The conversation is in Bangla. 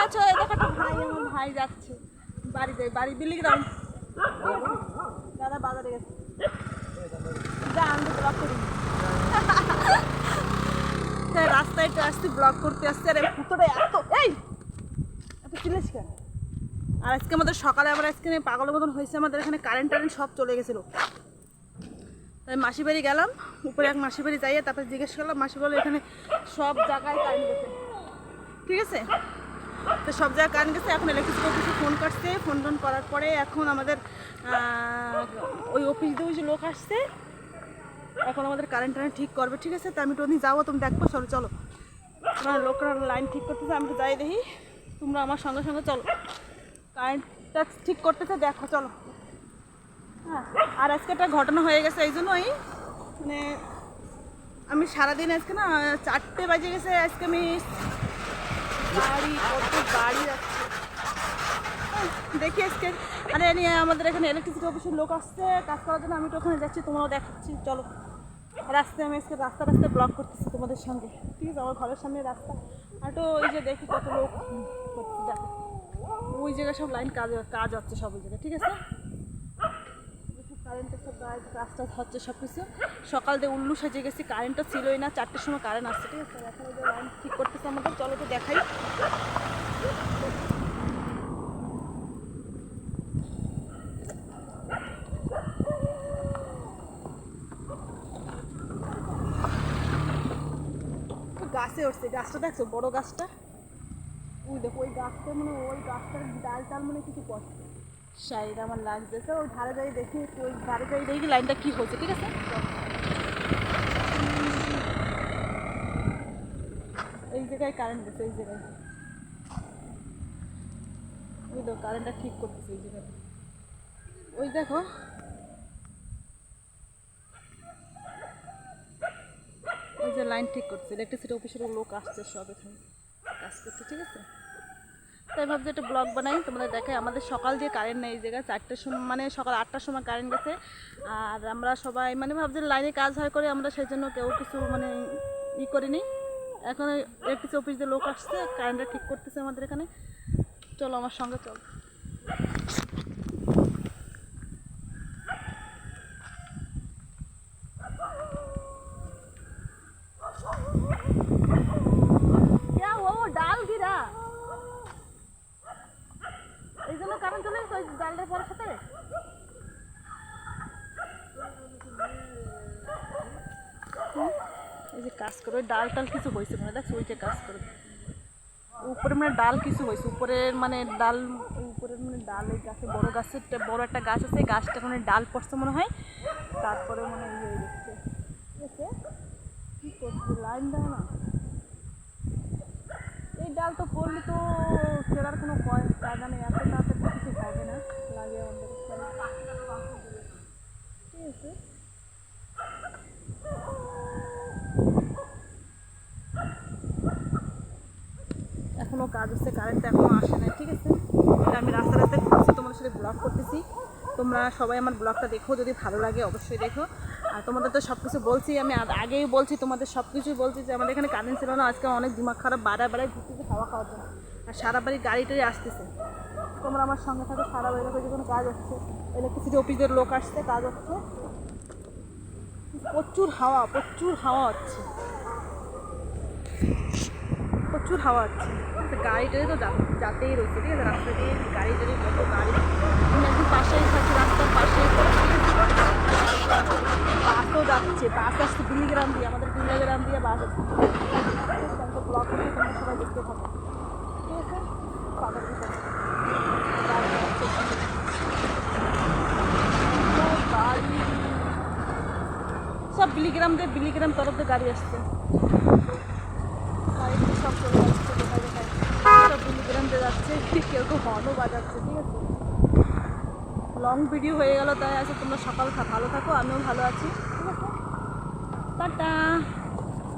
আছো? এই দেখো একটা ভাই, আমার ভাই যাচ্ছে বাড়ি যাই, বাড়ি বিল্ডিং গ্রাউন্ড। দাদা বাজারে গেছে, যা আমি ব্লক করি। রাস্তায় আসছি ব্লক করতে আসছে, আর ভিতরে এত এত চিল্লিস কেন? আর আজকে আমাদের সকালে আমরা আজকে পাগলের মতন হয়েছে, আমাদের এখানে কারেন্ট সব চলে গেছিলো। তাই মাসি বাড়ি গেলাম, উপরে এক মাসি বাড়ি যাইয়ে তারপরে জিজ্ঞেস করলাম, মাসি বললো এখানে সব জায়গায় কারেন্ট গেছে, ঠিক আছে। তো সব জায়গায় কারেন্ট গেছে, এখন ইলেকট্রিসিটি অফিসে ফোন করছে, ফোন টোন করার পরে এখন আমাদের ওই অফিস দিয়ে ওই যে লোক আসছে, এখন আমাদের কারেন্ট ঠিক করবে, ঠিক আছে। তো আমি তো ওদিন যাবো, তুমি দেখবো, চলো চলো, তোমার লোকরা লাইন ঠিক করতেছে, আমি তো যাই দেখি, তোমরা আমার সঙ্গে সঙ্গে চলো, কারেন্টটা ঠিক করতেছে, দেখো চলো। হ্যাঁ, আর আজকে একটা ঘটনা হয়ে গেছে, এই জন্যই মানে আমি সারাদিন আজকে না 4টে বাজে গেছে, আজকে আমি গাড়ি যাচ্ছে দেখি আজকে। আরে নিয়ে আমাদের এখানে ইলেকট্রিসিটি অফিসের লোক আসছে কাজ করার জন্য, আমি তো ওখানে যাচ্ছি, তোমরাও দেখাচ্ছি, চলো। রাস্তায় আমি আজকে রাস্তায় ব্লক করতেছি তোমাদের সঙ্গে, ঠিক আছে। আমার ঘরের সামনে রাস্তা, আর তো ওই যে দেখি কত লোক করছে, দেখো ওই জায়গায় সব লাইন কাজ হচ্ছে সব ওই জায়গায়, ঠিক আছে। কারেন্টের সব কাজটা হচ্ছে সব কিছু, সকাল দিয়ে উল্লু সাজিয়ে গেছি, কারেন্টটা ছিলই না, 4টের সময় কারেন্ট আসছে, ঠিক আছে। এখন ওই যে লাইন ঠিক করতেছে আমাদের, চলো তো দেখাই। গাছে উঠছে, গাছটা দেখছো বড় গাছটা, ওই দেখো ওই গাছটা, মানে ওই গাছটার ডাল টাল মানে কিছু পড়ছে, শাড়িটা আমার লাগতেছে, ওই ধারে যাই দেখি, ওই ধারে যাই দেখি লাইনটা কি হয়েছে, ঠিক আছে। এই জায়গায় কারেন্ট গেছে, এই জায়গায় ওই দেখো কারেন্টটা ঠিক করতেছে এই জায়গায়, ওই দেখো ওই যে লাইন ঠিক করছে, ইলেকট্রিসিটি অফিসের লোক আসছে সব এখানে কাজ করতে, ঠিক আছে। তাই ভাবছি একটা ব্লগ বানাই, তোমাদের দেখাই। আমাদের সকাল দিয়ে কারেন্ট নেই এই জায়গায়, 4টের সময় মানে সকাল 8টার সময় কারেন্ট গেছে, আর আমরা সবাই মানে ভাবছি লাইনে কাজ হয় করে আমরা, সেই জন্য কেউ কিছু মানে করিনি। এখন ইলেকট্রিসিটি অফিস দিয়ে লোক আসছে, কারেন্টটা ঠিক করতেছে আমাদের এখানে, চলো আমার সঙ্গে চলো। ডাল গিরা এই জন্য কারেন্ট চলে গেছে, ওই ডালটার পরের সাথে এই যে কাজ করে, ওই ডাল টাল কিছু হয়েছে মানে, দেখছো ওই যে কাজ করে উপরে মানে ডাল কিছু হয়েছে, উপরের মানে ডাল, উপরের মানে ডাল, এই গাছে বড় গাছের বড় একটা গাছ আছে, গাছটা মানে ডাল পড়ছে মনে হয়, তারপরে মানে ইয়ে হয়ে যাচ্ছে, ঠিক আছে। কী করছে লাইন দেয় না, এই ডাল তো পড়লে তো ফেরার কোনো জায়গা নেই, এত তাড়াতাড়ি কিছু হবে না, লাগে আমাদের, ঠিক আছে। এখনও কাজ হচ্ছে, কারেন্টটা এখনও আসে না, ঠিক আছে। আমি রাস্তায় রাস্তায় ঘুরছি, তোমাদের সাথে ব্লগ করতেছি, তোমরা সবাই আমার ব্লগটা দেখো, যদি ভালো লাগে অবশ্যই দেখো। আর তোমাদের তো সব কিছু বলছি, আমি আগেই বলছি, তোমাদের সব কিছুই বলছি যে আমাদের এখানে কারেন্ট ছিল না, আজকে অনেক দিমাগ খারাপ, বাড়ায় ঘুরতেছি হাওয়া খাওয়ার জন্য, আর সারা বাড়ি গাড়িটাই আসতেছে, তোমরা আমার সঙ্গে থাকো, সারা বাড়ি দেখো যে কোনো কাজ হচ্ছে, ইলেকট্রিসিটি অফিসের লোক আসছে, কাজ হচ্ছে, প্রচুর হাওয়া হচ্ছে, প্রচুর হাওয়া হচ্ছে, গাড়িটারি তো যাতেই রয়েছে, ঠিক আছে। রাস্তা দিয়ে গাড়িটারি কত গাড়ি, আমি একদম পাশেই থাকি, রাস্তার পাশেই, বাসও যাচ্ছে, বাস আসছে বিল্ডিগ্রাম দিয়ে, আমাদের বিল্ডিগ্রাম দিয়ে বাস আসছে, ব্লক করে তোমরা সবাই দেখতে থাকো, ঠিক আছে। গাড়ি সব বিলিগ্রাম তরফ দিয়ে গাড়ি আসছে, গাড়ি সব চলে যাচ্ছে, কোথায় সব বিলিগ্রাম দিয়ে যাচ্ছে, কেউ হর্নও বাজাচ্ছে, ঠিক আছে। লং ভিডিও হয়ে গেল, তাই আছে, তোমরা সকাল ভালো থাকো, আমিও ভালো আছি, ঠিক আছে, টাটা।